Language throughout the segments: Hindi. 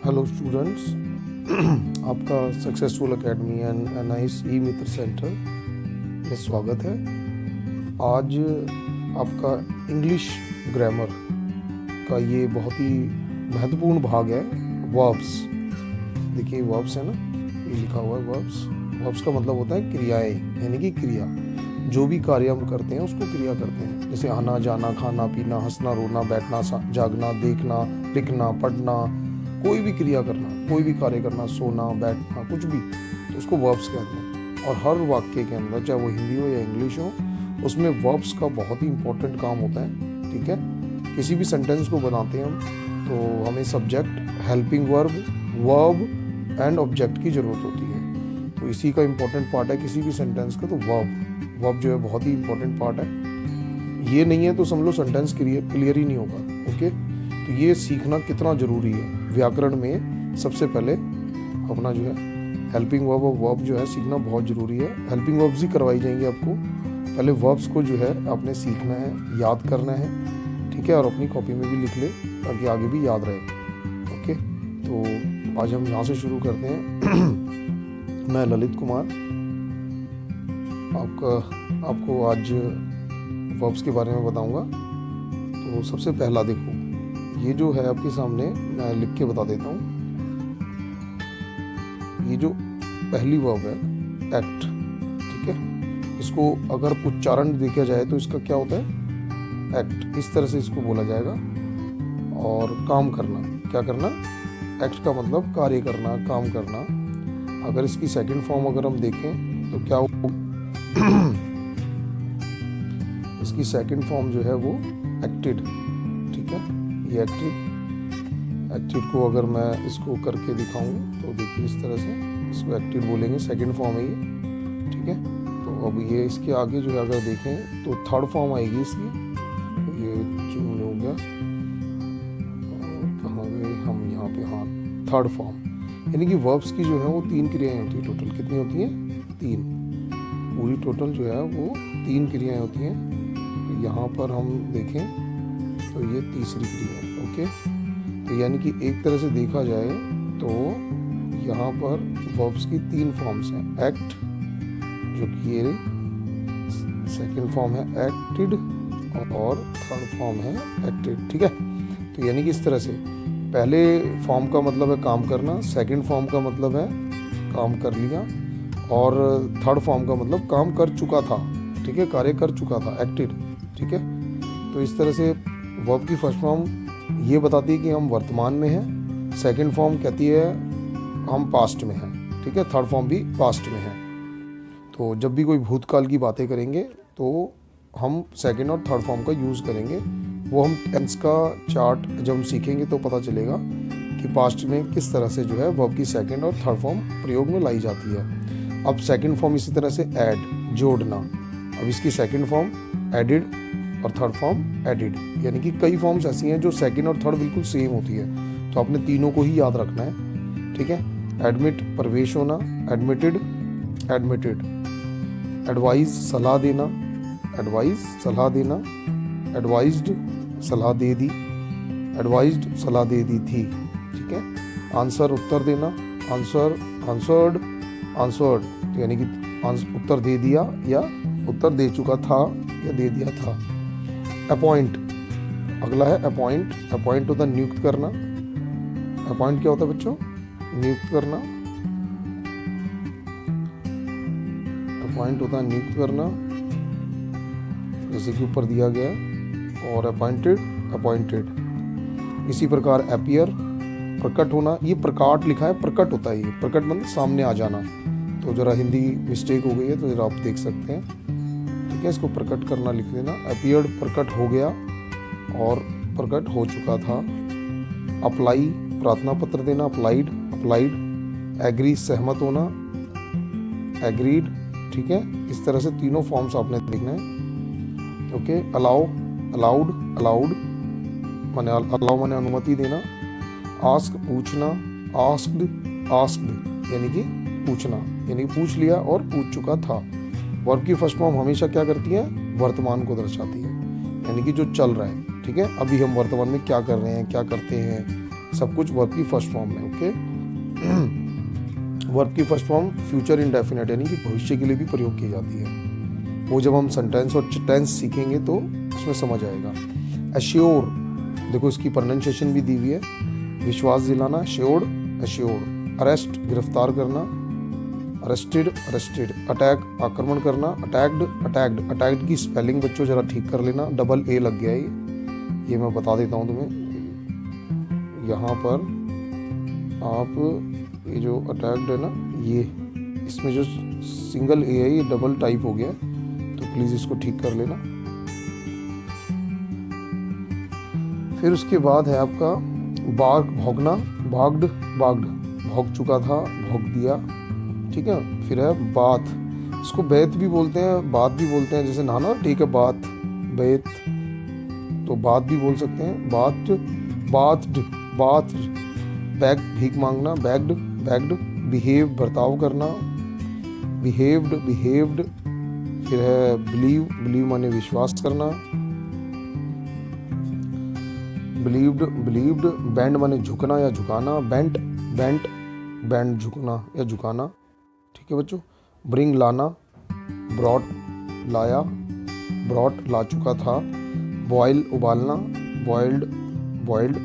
हेलो स्टूडेंट्स, आपका सक्सेसफुल एकेडमी एंड NIS ई-मित्र सेंटर में स्वागत है। आज आपका इंग्लिश ग्रामर का ये बहुत ही महत्वपूर्ण भाग है, वर्ब्स। देखिए वर्ब्स है ना, ये लिखा हुआ है वर्ब्स। वर्ब्स का मतलब होता है क्रियाएं, यानी कि क्रिया। जो भी कार्य हम करते हैं उसको क्रिया करते हैं, जैसे आना जाना, खाना पीना, हंसना रोना, बैठना जागना, देखना लिखना पढ़ना, कोई भी क्रिया करना, कोई भी कार्य करना, सोना बैठना, कुछ भी, तो उसको वर्ब्स कहते हैं। और हर वाक्य के अंदर, चाहे वो हिंदी हो या इंग्लिश हो, उसमें वर्ब्स का बहुत ही इंपॉर्टेंट काम होता है। ठीक है, किसी भी सेंटेंस को बनाते हैं हम तो हमें subject, helping verb, verb and object की ज़रूरत होती है। तो इसी का इम्पोर्टेंट पार्ट है किसी भी सेंटेंस का, तो वर्ब जो है बहुत ही इंपॉर्टेंट पार्ट है। ये नहीं है तो समझ लो सेंटेंस क्लियर ही नहीं होगा। ओके, तो ये सीखना कितना ज़रूरी है। व्याकरण में सबसे पहले अपना जो है हेल्पिंग वर्ब और वर्ब जो है सीखना बहुत ज़रूरी है। हेल्पिंग वर्ब्स ही करवाई जाएंगे आपको, पहले वर्ब्स को जो है आपने सीखना है, याद करना है। ठीक है, और अपनी कॉपी में भी लिख ले ताकि आगे भी याद रहे। ओके, तो आज हम यहाँ से शुरू करते हैं। मैं ललित कुमार आपको आज वर्ब्स के बारे में बताऊंगा। तो सबसे पहला देखो, ये जो है आपके सामने, मैं लिख के बता देता हूँ। ये जो पहली वर्ब है एक्ट, ठीक है, इसको अगर उच्चारण देखा जाए तो इसका क्या होता है, एक्ट, इस तरह से इसको बोला जाएगा। और काम करना, क्या करना, एक्ट का मतलब कार्य करना, काम करना। अगर इसकी सेकंड फॉर्म अगर हम देखें तो क्या हो, इसकी सेकंड फॉर्म जो है वो एक्टेड। ठीक है, ये एक्टेड को अगर मैं इसको करके दिखाऊं तो देखिए इस तरह से इसको एक्टेड बोलेंगे, सेकंड फॉर्म है ये। ठीक है, तो अब ये इसके आगे जो है अगर देखें तो थर्ड फॉर्म आएगी इसकी। ये चून हो गया, कहाँ गए हम, यहाँ पे, हाँ, थर्ड फॉर्म। यानी कि वर्ब्स की जो है वो 3 क्रियाएं होती है टोटल। कितनी होती हैं? 3। पूरी टोटल जो है वो 3 क्रियाएं होती हैं। तो यहाँ पर हम देखें तो ये तीसरी क्रिया है। ओके, तो यानी कि एक तरह से देखा जाए तो यहाँ पर वर्ब्स की 3 फॉर्म्स हैं। एक्ट, जो कि ये सेकंड फॉर्म है एक्टेड, और थर्ड फॉर्म है एक्टेड। ठीक है, तो यानी कि इस तरह से पहले फॉर्म का मतलब है काम करना, सेकंड फॉर्म का मतलब है काम कर लिया, और थर्ड फॉर्म का मतलब काम कर चुका था। ठीक है, कार्य कर चुका था, एक्टेड। ठीक है, तो इस तरह से वर्ब की फर्स्ट फॉर्म ये बताती है कि हम वर्तमान में हैं, सेकंड फॉर्म कहती है हम पास्ट में हैं। ठीक है, थर्ड फॉर्म भी पास्ट में है। तो जब भी कोई भूतकाल की बातें करेंगे तो हम सेकंड और थर्ड फॉर्म का यूज़ करेंगे। वो हम टेंस का चार्ट जब हम सीखेंगे तो पता चलेगा कि पास्ट में किस तरह से जो है वर्ब की सेकंड और थर्ड फॉर्म प्रयोग में लाई जाती है। अब सेकंड फॉर्म इसी तरह से ऐड, जोड़ना। अब इसकी सेकंड फॉर्म एडिड और थर्ड फॉर्म एडिड, यानी कि कई फॉर्म्स ऐसी हैं जो सेकंड और थर्ड बिल्कुल सेम होती है, तो आपने तीनों को ही याद रखना है। ठीक है, एडमिट, प्रवेश होना, एडमिटेड, एडमिटेड। एडवाइज, सलाह देना, एडवाइज, सलाह देना। एडवाइज्ड, सलाह दे दी, एडवाइज्ड, सलाह दे दी थी। ठीक है, आंसर, उत्तर देना, आंसर, आंसर्ड, आंसर्ड, तो यानी कि उत्तर दे दिया या उत्तर दे चुका था या दे दिया था। अपॉइंट, अगला है अपॉइंट। अपॉइंट होता है नियुक्त करना। अपॉइंट क्या होता है बच्चों? नियुक्त करना। अपॉइंट होता है नियुक्त करना, जैसे कि ऊपर दिया गया है। और अपॉइंटेड, अपॉइंटेड। इसी प्रकार अपीयर, प्रकट होना। ये प्रकाट लिखा है, प्रकट होता है ये। प्रकट मतलब सामने आ जाना, तो जरा हिंदी मिस्टेक हो गई है तो जरा आप देख सकते हैं। ठीक है, इसको प्रकट करना लिख देना। अपीयर्ड, प्रकट हो गया और प्रकट हो चुका था। अप्लाई, प्रार्थना पत्र देना, अप्लाइड, अप्लाइड। एग्री, सहमत होना, एग्रीड। ठीक है, इस तरह से तीनों फॉर्म्स आपने देखना है। ओके, अलाउ, अलाउड, अलाउड माने अलाउ माने अनुमति देना। आस्क, पूछना, आस्क्ड, आस्क्ड यानी कि पूछना, यानी कि पूछ लिया और पूछ चुका था। वर्ब की फर्स्ट फॉर्म हमेशा क्या करती है? वर्तमान को दर्शाती है, यानी कि जो चल रहा है। ठीक है, अभी हम वर्तमान में क्या कर रहे हैं, क्या करते हैं। सब कुछ वर्ब की फर्स्ट फॉर्म में। ओके, वर्ब की फर्स्ट फॉर्म फ्यूचर इंडेफिनिट यानी कि भविष्य के लिए भी प्रयोग की जाती है। वो जब हम सेंटेंस और टेंस सीखेंगे तो उसमें समझ आएगा। एश्योर, देखो इसकी प्रोनाउंसिएशन भी दी हुई है, विश्वास दिलाना, एश्योर्ड, एश्योर्ड। अरेस्ट, गिरफ्तार करना, अरेस्टेड, अरेस्टेड। अटैक, आक्रमण करना, अटैक्ड, अटैक्ड। अटैक्ड की स्पेलिंग बच्चों जरा ठीक कर लेना, डबल ए लग गया है, ये मैं बता देता हूँ तुम्हें। यहाँ पर आप ये जो अटैक्ड है ना, ये इसमें जो सिंगल ए है ये डबल टाइप हो गया है, तो प्लीज इसको ठीक कर लेना। फिर उसके बाद है आपका बाग, भौंकना, भाग्ड, बाग्ड, भौंक चुका था, भौंक दिया। ठीक है, फिर है बात, इसको बैत भी बोलते हैं, बात भी बोलते हैं, जैसे नहाना, ठीक है, बात, बैत, तो बात भी बोल सकते हैं, बात, बाथड, बाथ। बैग, भीख मांगना, बैग्ड, बैग्ड। बिहेव, बर्ताव करना, बिहेव्ड, बिहेव्ड। फिर है बिलीव, बिलीव माने विश्वास करना, बिलीव्ड, बिलीव्ड। बैंड माने झुकना या झुकाना, बेंट, बेंट, बैंड झुकना या झुकाना। ठीक है बच्चों। ब्रिंग, लाना, ब्रॉट, लाया, ब्रॉट, ला चुका था। बॉयल, उबालना, बॉइल्ड, बॉइल्ड।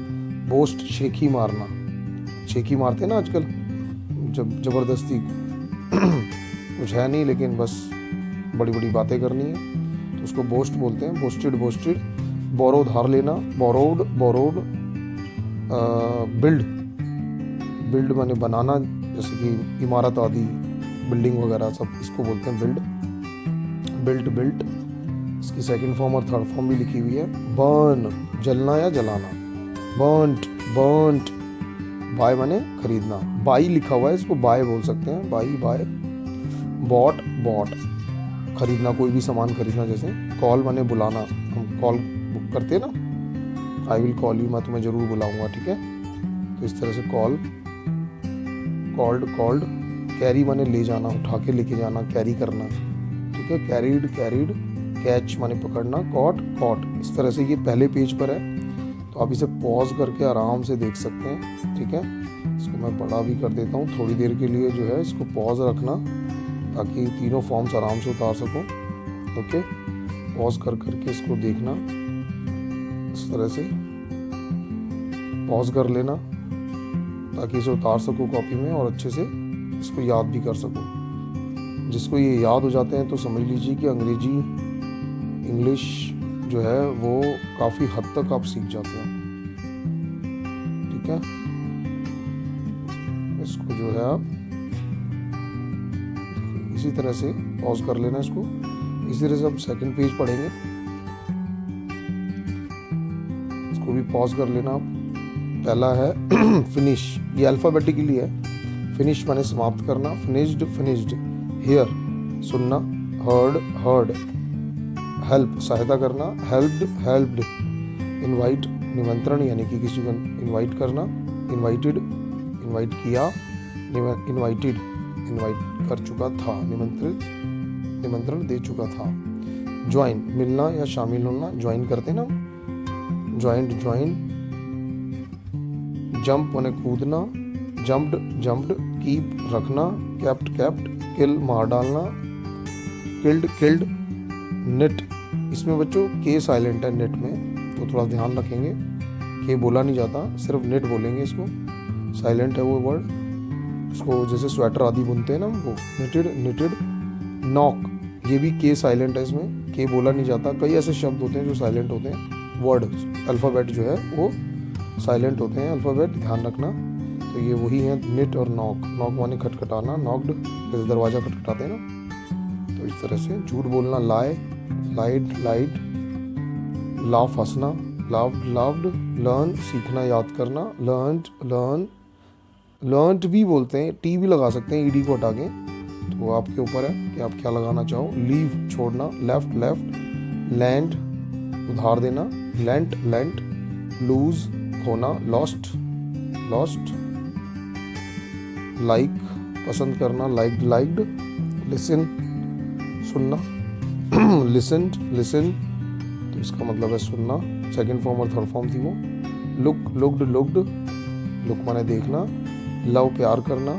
बोस्ट, शेखी मारना, शेखी मारते हैं ना आजकल, जब जबरदस्ती कुछ है नहीं लेकिन बस बड़ी बड़ी बातें करनी है, तो उसको बोस्ट बोलते हैं, बोस्टेड, बोस्टेड। बोरो, धार लेना, बोरोड, बोरोड। बिल्ड, बिल्ड माने बनाना, जैसे कि इमारत आदि, बिल्डिंग वगैरह सब इसको बोलते हैं बिल्ड, बिल्ट, बिल्ट। इसकी सेकंड फॉर्म और थर्ड फॉर्म भी लिखी हुई है। बर्न, जलना या जलाना, बर्नट, बर्नट। बाय माने खरीदना, बाई लिखा हुआ है, इसको बाय बोल सकते हैं, बाई, बाय। बॉट, बॉट, खरीदना, कोई भी सामान खरीदना। जैसे कॉल माने बुलाना, हम कॉल बुक करते हैं ना, आई विल कॉल यू, मैं तुम्हें जरूर बुलाऊंगा, ठीक है, तो इस तरह से कॉल, कॉल्ड, कॉल्ड। कैरी माने ले जाना, उठा के लेके जाना, कैरी करना, ठीक है, कैरीड, कैरीड। कैच माने पकड़ना, कॉट, कॉट। इस तरह से ये पहले पेज पर है, तो आप इसे पॉज करके आराम से देख सकते हैं, ठीक है। इसको मैं बड़ा भी कर देता हूँ थोड़ी देर के लिए, जो है इसको पॉज रखना ताकि तीनों फॉर्म्स आराम से उतार सकूं। ओके, पॉज कर करके इसको देखना, इस तरह से पॉज कर लेना ताकि इसे उतार सकूं कॉपी में और अच्छे से इसको याद भी कर सकूं। जिसको ये याद हो जाते हैं तो समझ लीजिए कि अंग्रेजी, इंग्लिश जो है वो काफ़ी हद तक आप सीख जाते हैं, ठीक है। इसको जो है आप इसी तरह से पॉज कर लेना, इसको इसी तरह से आप सेकंड पेज पढ़ेंगे, इसको भी पॉज कर लेना आप। पहला है फिनिश, ये अल्फाबेटिकली है, फिनिश माने समाप्त करना, फिनिश्ड, फिनिश्ड। हियर, सुनना, हर्ड, हर्ड। हेल्प, सहायता करना, हेल्प्ड, हेल्प्ड। इनवाइट, निमंत्रण यानी कि किसी को इनवाइट करना, इनवाइटेड, इनवाइट किया, इनवाइटेड, इनवाइट कर चुका था, निमंत्रित, निमंत्रण दे चुका था। ज्वाइन, मिलना या शामिल होना, ज्वाइन करते ना, ज्वाइंट, ज्वाइन। जंप माने कूदना, जंप्ड, जंप्ड। कीप, रखना, कैप्ट, कैप्ट। किल, मार डालना, किल्ड, किल्ड। नेट, इसमें बच्चों के साइलेंट है नेट में, तो थोड़ा ध्यान रखेंगे, के बोला नहीं जाता, सिर्फ नेट बोलेंगे इसको, साइलेंट है वो वर्ड। इसको जैसे स्वेटर आदि बुनते हैं ना वो, निटेड, निटेड। नॉक, ये भी के साइलेंट है, इसमें के बोला नहीं जाता। कई ऐसे शब्द होते हैं जो साइलेंट होते हैं, वर्ड, अल्फ़ाबेट जो है वो साइलेंट होते हैं, अल्फ़ाबेट, ध्यान रखना। तो ये वही है निट और नॉक। नॉक माने खटखटाना, नॉक्ड जैसे दरवाज़ा खटखटाते हैं ना, तो इस तरह से। झूठ बोलना, लाई, लाइड, लाइड। लाफ, हंसना, लाव्ड, लाव्ड। लर्न, सीखना, याद करना, लर्नड, लर्न। लर्नड भी बोलते हैं, टी भी लगा सकते हैं ईडी को हटा के, तो आपके ऊपर है कि आप क्या लगाना चाहो। लीव, छोड़ना, लेफ्ट, लेफ्ट। लैंड, उधार देना, लेंट, लेंट। लूज, खोना, लॉस्ट, लॉस्ट। लाइक, पसंद करना, लाइक्ड, लाइक्ड। लिसन, सुनना, लिसन्ड, लिसन, तो इसका मतलब है सुनना। सेकंड फॉर्म और थर्ड फॉर्म थी वो। Look, looked, looked. लुक माने देखना, लव प्यार करना,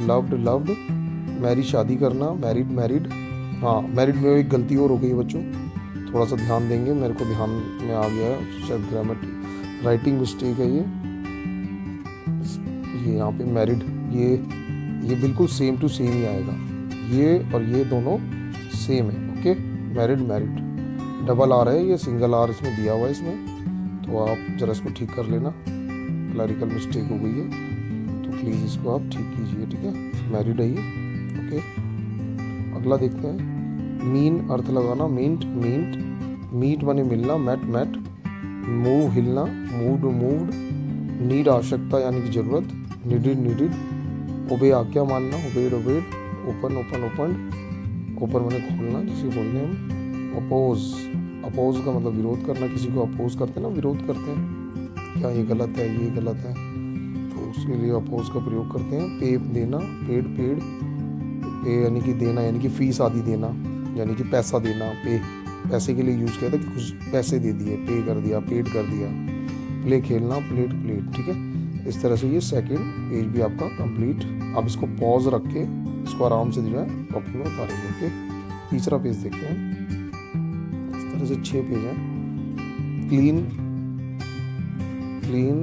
लव्ड लव्ड, मैरी शादी करना, मैरिड मैरिड। हाँ, मैरिड में एक गलती और हो गई है बच्चों, थोड़ा सा ध्यान देंगे, मेरे को ध्यान में आ गया है, शायद ग्रामेटिक राइटिंग मिस्टेक है ये यहाँ पे मैरिड, ये बिल्कुल सेम टू सेम ही आएगा, ये और ये दोनों सेम है। Okay, married married, double R है, ये सिंगल आर इसमें दिया हुआ है इसमें, तो आप जरा इसको ठीक कर लेना, क्लरिकल मिस्टेक हो गई है, तो प्लीज़ इसको आप ठीक कीजिए, ठीक है। मैरिड है ये। ओके, अगला देखते हैं। मीन अर्थ लगाना, मींट मींट, मीट माने मिलना, मैट मैट, मूव हिलना, मूव्ड मूव्ड, नीड आवश्यकता यानी कि जरूरत, नीडिड नीडिड, ओबे आज्ञा मानना, obeyed obeyed, open open open, open माने खोलना जिसे बोलते हैं हम। अपोज, अपोज का मतलब विरोध करना, किसी को अपोज करते हैं ना, विरोध करते हैं, क्या ये गलत है, ये गलत है, तो उसके लिए अपोज का प्रयोग करते हैं। पे देना, पेड पेड, पे यानी कि देना, यानी कि फीस आदि देना, यानी कि पैसा देना, पे पैसे के लिए यूज़ किया था कि कुछ पैसे दे दिए, पे कर दिया, पेड कर दिया। प्ले खेलना, प्लेट प्लेट, ठीक है। इस तरह से ये सेकंड पेज भी आपका कंप्लीट। आप इसको पॉज रख के इसको आराम से जो है कॉपी में उतारेंगे। ओके, तीसरा पेज देखते हैं। इस तरह से 6 पेज हैं। क्लीन क्लीन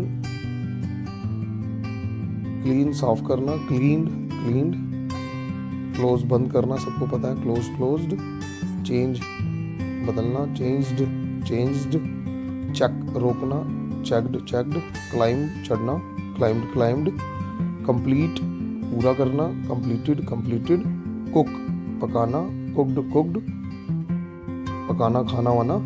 क्लीन, साफ करना, क्लीन्ड क्लीन्ड, क्लोज बंद करना, सबको पता है, क्लोज क्लोज्ड, चेंज बदलना, चेंज्ड चेंज्ड, चेक रोकना, चेक्ड चेक्ड, क्लाइंब चढ़ना, क्लाइंब्ड क्लाइंब्ड, कंप्लीट पूरा करना, कंप्लीटेड कंप्लीटेड, कुक पकाना, कुक्ड कुक्ड, पकाना खाना वाना,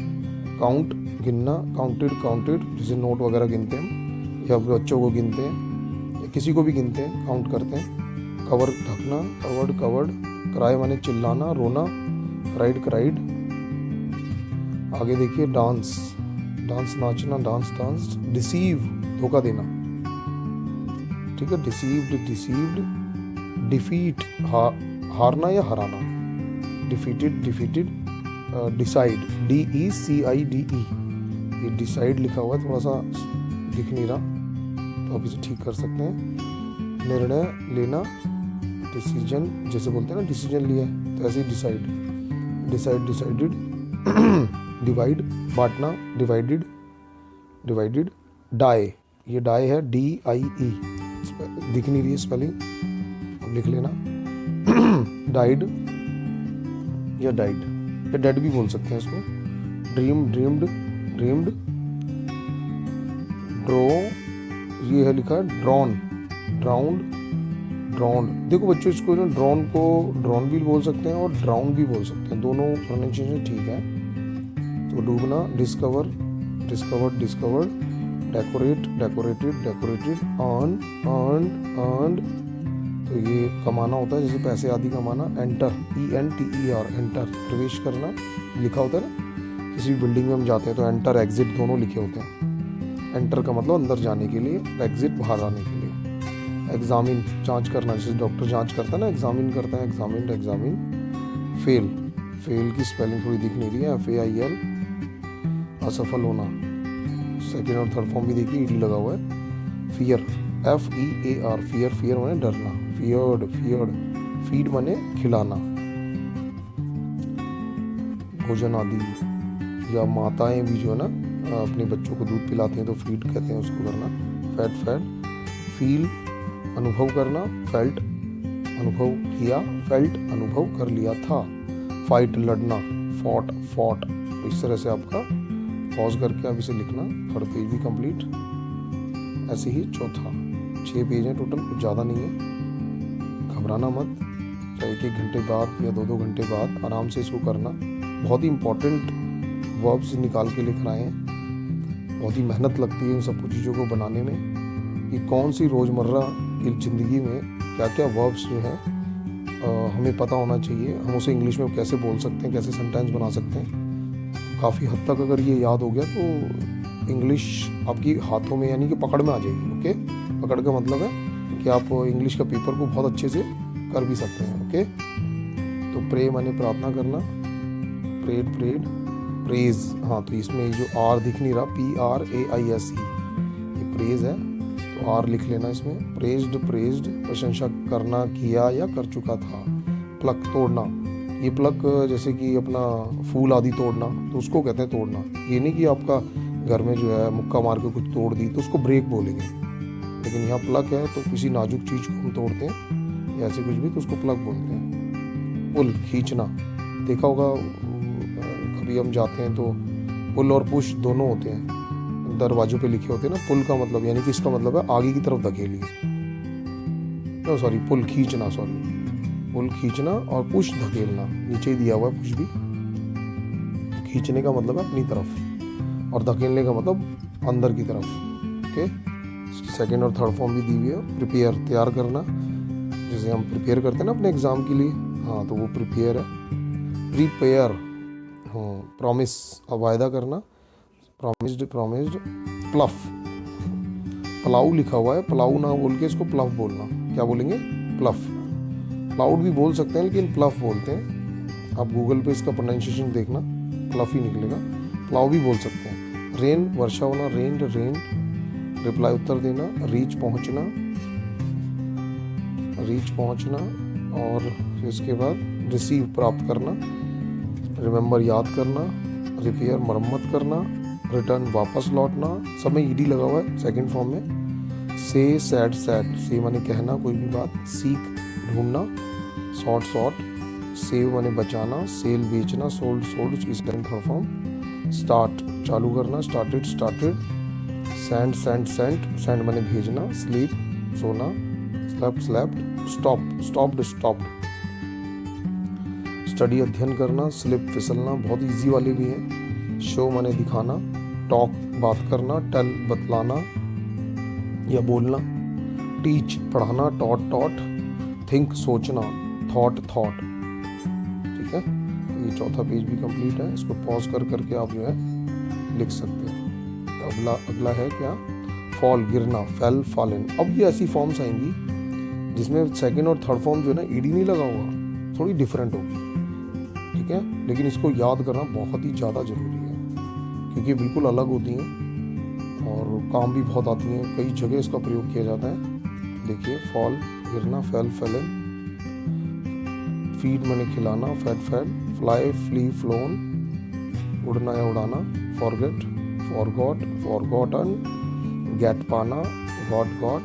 काउंट गिनना, काउंटेड काउंटेड, जैसे नोट वगैरह गिनते हैं या बच्चों को गिनते हैं या किसी को भी गिनते हैं, काउंट करते हैं। कवर ढकना, कवर्ड कवर्ड, क्राई माने चिल्लाना, रोना, क्राइड क्राइड। आगे देखिए, डांस डांस नाचना, डांस डांस, डिसीव धोखा देना, ठीक है, डिसीव्ड डिसीव्ड, डिफीट हारना या हराना, डिफीटेड डिफीटेड, डिसाइड DECIDE, ये डिसाइड लिखा हुआ है, थोड़ा सा दिख नहीं रहा तो आप इसे ठीक कर सकते हैं। निर्णय लेना, डिसीजन जैसे बोलते हैं ना, डिसीजन लिया है, तो ऐसे ही डिसाइड, डिसाइड डिसाइडेड, डिवाइड बांटना, डिवाइडेड डिवाइडेड, डाई, ये डाई है DIE, दिख नहीं रही है स्पेलिंग, अब लिख लेना, डाइड या डाइड या डेड भी बोल सकते हैं इसको। ड्रीम ड्रीम्ड ड्रीम्ड, ड्रो, ये है लिखा है ड्रॉन, ड्राउंड ड्रॉन। देखो बच्चों, इसको ना ड्रॉन को ड्रॉन भी बोल सकते हैं और ड्राउन भी बोल सकते हैं, दोनों प्रोनाउंसिएशन ठीक है। तो डूबना, discover discovered discovered, decorate decorated decorated, earn earn earned, तो ये कमाना होता है, जैसे पैसे आदि कमाना। एंटर ENTER, एंटर प्रवेश करना, लिखा होता है ना, किसी भी बिल्डिंग में हम जाते हैं तो एंटर एग्जिट दोनों लिखे होते हैं। एंटर का मतलब अंदर जाने के लिए, एग्जिट बाहर आने के लिए। एग्जामिन जांच करना, जैसे डॉक्टर जांच करता है ना, एग्जामिन करता है, एग्जामिन एग्जामिन। फेल, फेल की स्पेलिंग थोड़ी दिख नहीं रही है, FAIL, असफल होना। सेकेंड और थर्ड फॉर्म भी देखिए, ED लगा हुआ है। फियर, FEAR, फियर, फियर माने डरना, फियर्ड फियर्ड, फीड माने खिलाना, भोजन आदि, या माताएं भी जो है ना अपने बच्चों को दूध पिलाते हैं तो फीड कहते हैं उसको करना। फैट फैट, फील अनुभव करना, फेल्ट अनुभव किया, फेल्ट अनुभव कर लिया था। फाइट लड़ना, फॉट फॉट। तो इस तरह से आपका पॉज करके आप इसे लिखना। थर्ड पेज भी कंप्लीट, ऐसे ही चौथा। 6 पेज हैं टोटल, कुछ ज़्यादा नहीं है, घबराना मत, चाहे 1 घंटे बाद या 2 घंटे बाद आराम से इसको करना। बहुत ही इंपॉर्टेंट वर्ब्स निकाल के लेकर आए हैं, बहुत ही मेहनत लगती है इन सब चीज़ों को बनाने में, कि कौन सी रोज़मर्रा की ज़िंदगी में क्या क्या वर्ब्स जो है हमें पता होना चाहिए, हम उसे इंग्लिश में कैसे बोल सकते हैं, कैसे सेंटेंस बना सकते हैं। काफ़ी हद तक अगर ये याद हो गया तो इंग्लिश आपकी हाथों में यानी कि पकड़ में आ जाएगी। ओके, पकड़ का मतलब है कि आप इंग्लिश का पेपर को बहुत अच्छे से कर भी सकते हैं। ओके, तो प्रे माने प्रार्थना करना, प्रेड प्रेड, प्रेज। हाँ, तो इसमें जो R दिख नहीं रहा, PRAISE, ये प्रेज है, तो तो आर लिख लेना इसमें। प्रेज्ड, प्रेज्ड प्रशंसा करना, किया या कर चुका था। प्लक तोड़ना, ये प्लक जैसे कि अपना फूल आदि तोड़ना, तो उसको कहते हैं तोड़ना। ये नहीं कि आपका घर में जो है मुक्का मार के कुछ तोड़ दी तो उसको ब्रेक बोलेंगे, लेकिन यहाँ प्लक है तो किसी नाजुक चीज़ को हम तोड़ते हैं या ऐसे कुछ भी तो उसको प्लक बोलते हैं। पुल, खींचना, देखा होगा कभी हम जाते हैं तो पुल और पुश दोनों होते हैं, दरवाजों पे लिखे होते हैं ना। पुल का मतलब यानी कि इसका मतलब है आगे की तरफ धकेलिए, नो सॉरी पुल खींचना, सॉरी पुल खींचना और पुश धकेलना, नीचे ही दिया हुआ है पुश भी। खींचने का मतलब है अपनी तरफ और धकेलने का मतलब अंदर की तरफ। ओके, सेकेंड और थर्ड फॉर्म भी दी हुई है। प्रिपेयर, तैयार करना, जैसे हम प्रिपेयर करते हैं ना अपने एग्जाम के लिए, हाँ तो वो प्रिपेयर है। प्रीपेयर, हाँ प्रॉमिस, वायदा करना, प्रॉमिस्ड, प्रॉमिस्ड। प्लफ, पलाऊ लिखा हुआ है, पलाऊ ना बोल के इसको प्लफ बोलना। क्या बोलेंगे? प्लफ। क्लाउड भी बोल सकते हैं लेकिन प्लफ बोलते हैं। आप गूगल पे इसका प्रोनाउंसिएशन देखना, प्लफ ही निकलेगा। प्लाऊ भी बोल सकते हैं। रेन, वर्षा होना, रेन्ड, रेन। रिप्लाई, उत्तर देना। रीच, पहुंचना, रीच पहुंचना। और फिर इसके बाद रिसीव, प्राप्त करना। रिमेंबर, याद करना। रिपेयर, मरम्मत करना। रिटर्न, वापस लौटना। सब में ईडी लगा हुआ है सेकंड फॉर्म में। से, सैड, सैड, से माने कहना कोई भी बात। सीक, ढूंढना। Sort, sort. सेव माने बचाना। सेल, बेचना। सोल्ड, सोल्ड, उसकी सेकंड फॉर्म। स्टार्ट, चालू करना। Started, started. Send, send, sent, send माने भेजना। स्लीप, सोना। Slept, slept. Stop, stopped, stopped. Study, अध्ययन करना। स्लिप, फिसलना, बहुत इजी वाले भी हैं। शो माने दिखाना। टॉक, बात करना। टेल, बतलाना या बोलना। टीच, पढ़ाना। Taught, taught. थिंक, सोचना। Thought, thought. ठीक है, तो ये चौथा पेज भी कंप्लीट है। इसको पॉज कर करके आप जो है लिख सकते हैं। तो अगला है क्या? फॉल, गिरना। Fail, fallen. अब ये ऐसी फॉर्म्स आएंगी जिसमें सेकंड और थर्ड फॉर्म जो है ना ईडी नहीं लगा हुआ, थोड़ी डिफरेंट होगी। ठीक है, लेकिन इसको याद करना बहुत ही ज़्यादा ज़रूरी है क्योंकि बिल्कुल अलग होती हैं और काम भी बहुत आती हैं। कई जगह इसका प्रयोग किया जाता है। देखिए, फॉल, गिरना। Fail, fallen. फीड माने खिलाना। Fed, fed. Fly, flew, flown. उड़ना या उड़ाना। Forget, forgot, forgotten. गेट, पाना। Got, got.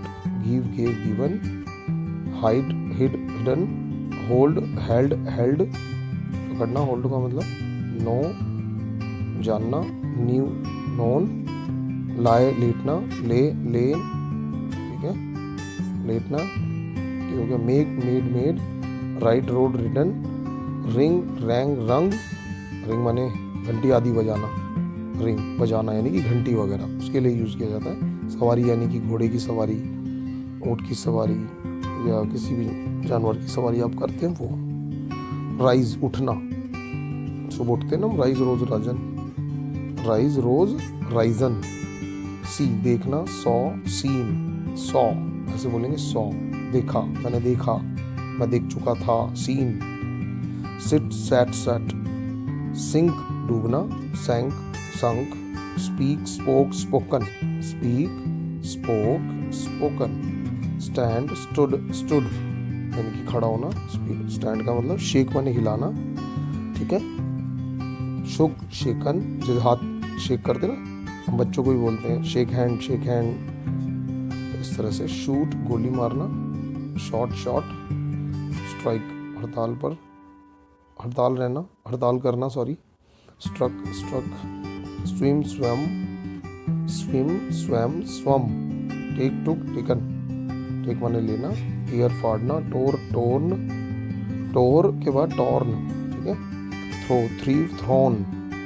Give, gave, given. Hide, hid, hidden. Hold, held, held. पकड़ना, होल्ड का मतलब नो, जानना। Knew, known. लाए, लेटना। ले, लेन। ठीक है, लेटना। ये हो गया। Make, made, made. Write, wrote, written. Ring, rang, rung. Ring माने घंटी आदि बजाना। रिंग बजाना यानी कि घंटी वगैरह, उसके लिए यूज़ किया जाता है। सवारी यानी कि घोड़े की सवारी, ऊँट की सवारी या किसी भी जानवर की सवारी आप करते हैं वो। राइज, उठना। सुबह उठते हैं ना हम, rise, rose, risen. Rise, rose, risen. See, देखना। सॉ, सीन, सॉ, ऐसे बोलेंगे सॉ। देखा, मैंने देखा, मैं देख चुका था। Seen. Sit, sat, sat. Sink, डूबना। Sank, sunk. Speak, spoke, spoken. Speak, spoke, spoken. Stand, stood, stood यानी कि खड़ा होना। स्टैंड का मतलब शेक माने हिलाना। ठीक है, शुक, शेकन, जैसे हाथ शेक करते ना हम बच्चों को भी बोलते हैं, शेक हैंड, शेक हैंड, इस तरह से। शूट, गोली मारना। Shot, shot. स्ट्राइक, हड़ताल पर, हड़ताल रहना, हड़ताल करना, sorry. Struck, struck. Swim, swam. Swim, swam, swam. Take, took, taken. Take माने लेना। ईयर, फाड़ना। टोर, टोर्न। टोर के बाद टॉर्न। ठीक है, throw, threw, thrown.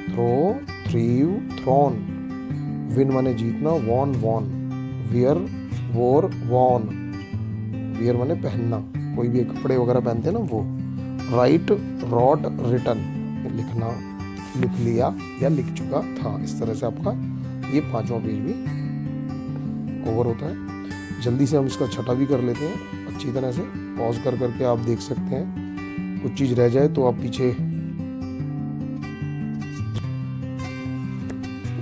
Throw, threw, thrown. Win माने जीतना। Won, won. Wear, wore, worn. Wear माने पहनना, कोई भी कपड़े वगैरह पहनते हैं ना वो। राइट, रॉट, रिटन, लिखना, लिख लिया या लिख चुका था। इस तरह से आपका ये पांचवा पेज भी कवर होता है। जल्दी से हम इसका छठा भी कर लेते हैं अच्छी तरह से। पॉज कर करके आप देख सकते हैं, कुछ चीज़ रह जाए तो आप पीछे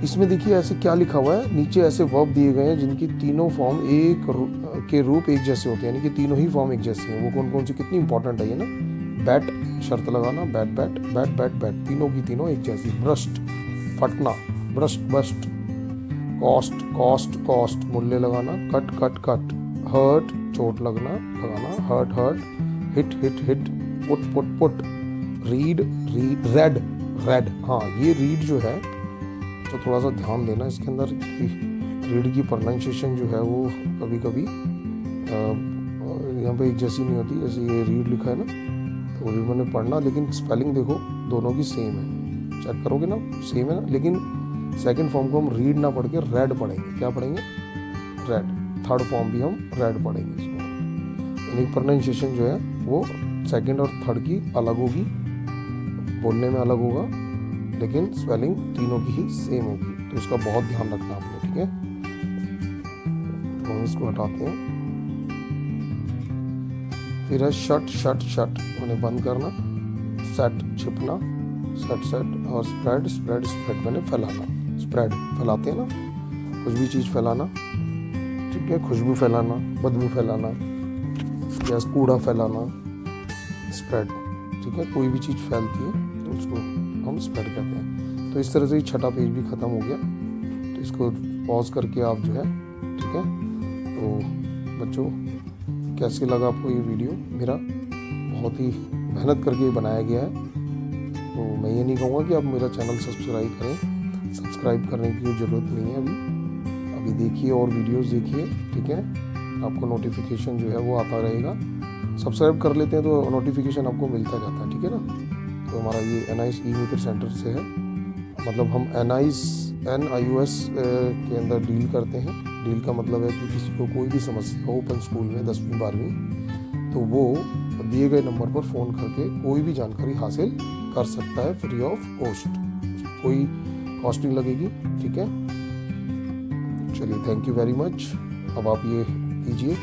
इसमें देखिए ऐसे क्या लिखा हुआ है, नीचे ऐसे वर्ब दिए गए हैं जिनकी तीनों फॉर्म के रूप एक जैसे होते हैं, यानी कि तीनों ही फॉर्म एक जैसी हैं। वो कौन कौन सी, कितनी इंपॉर्टेंट है ये ना। बैट, शर्त लगाना, bet bet bet bet bet, तीनों की तीनों एक जैसी। ब्रस्ट, फटना, burst burst. Cost, cost cost, मूल्य लगाना। Cut cut cut. हर्ट, चोट लगना लगाना, hurt hurt. Hit hit hit. Put put put. Read, read read. हाँ, ये रीड जो है तो थोड़ा सा ध्यान देना इसके अंदर, रीड की प्रोनाउंसिएशन जो है वो कभी कभी यहाँ पे एक जैसी नहीं होती। जैसे ये रीड लिखा है ना, तो रीड मैंने पढ़ना, लेकिन स्पेलिंग देखो दोनों की सेम है, चेक करोगे ना, सेम है ना। लेकिन सेकंड फॉर्म को हम रीड ना पढ़ के रेड पढ़ेंगे। क्या पढ़ेंगे? रेड। थर्ड फॉर्म भी हम रेड पढ़ेंगे इसको। यानी प्रोनाउंसिएशन जो है वो सेकंड और थर्ड की अलग होगी, बोलने में अलग होगा, लेकिन स्पेलिंग तीनों की ही सेम होगी। तो इसका बहुत ध्यान रखना आपने, ठीक है। तो हम इसको हटाते हैं। फिर है शट, शट शट, उन्हें बंद करना। सेट, छिपना। Set set. और स्प्रेड, स्प्रेड स्प्रेड, मैंने फैलाना। स्प्रेड, फैलाते हैं ना, कुछ भी चीज़ फैलाना, ठीक है। खुशबू फैलाना, बदबू फैलाना, या कूड़ा फैलाना, स्प्रेड, ठीक है। कोई भी चीज़ फैलती है तो उसको हम स्प्रेड करते हैं। तो इस तरह से ही छठा पेज भी ख़त्म हो गया। तो इसको पॉज करके आप जो है, ठीक है। तो बच्चों, कैसे लगा आपको ये वीडियो? मेरा बहुत ही मेहनत करके बनाया गया है। तो मैं ये नहीं कहूँगा कि आप मेरा चैनल सब्सक्राइब करें, सब्सक्राइब करने की ज़रूरत नहीं है अभी देखिए और वीडियोस देखिए, ठीक है। आपको नोटिफिकेशन जो है वो आता रहेगा। सब्सक्राइब कर लेते हैं तो नोटिफिकेशन आपको मिलता जाता है, ठीक है ना। तो हमारा ये एनआईएस ई मित्र सेंटर से है, मतलब हम NIOS के अंदर डील करते हैं। डील का मतलब है कि किसी को कोई भी समस्या हो ओपन स्कूल में 10वीं 12वीं, तो वो दिए गए नंबर पर फ़ोन करके कोई भी जानकारी हासिल कर सकता है फ्री ऑफ कॉस्ट, कोई कॉस्टिंग लगेगी, ठीक है। चलिए, थैंक यू वेरी मच। अब आप ये कीजिए।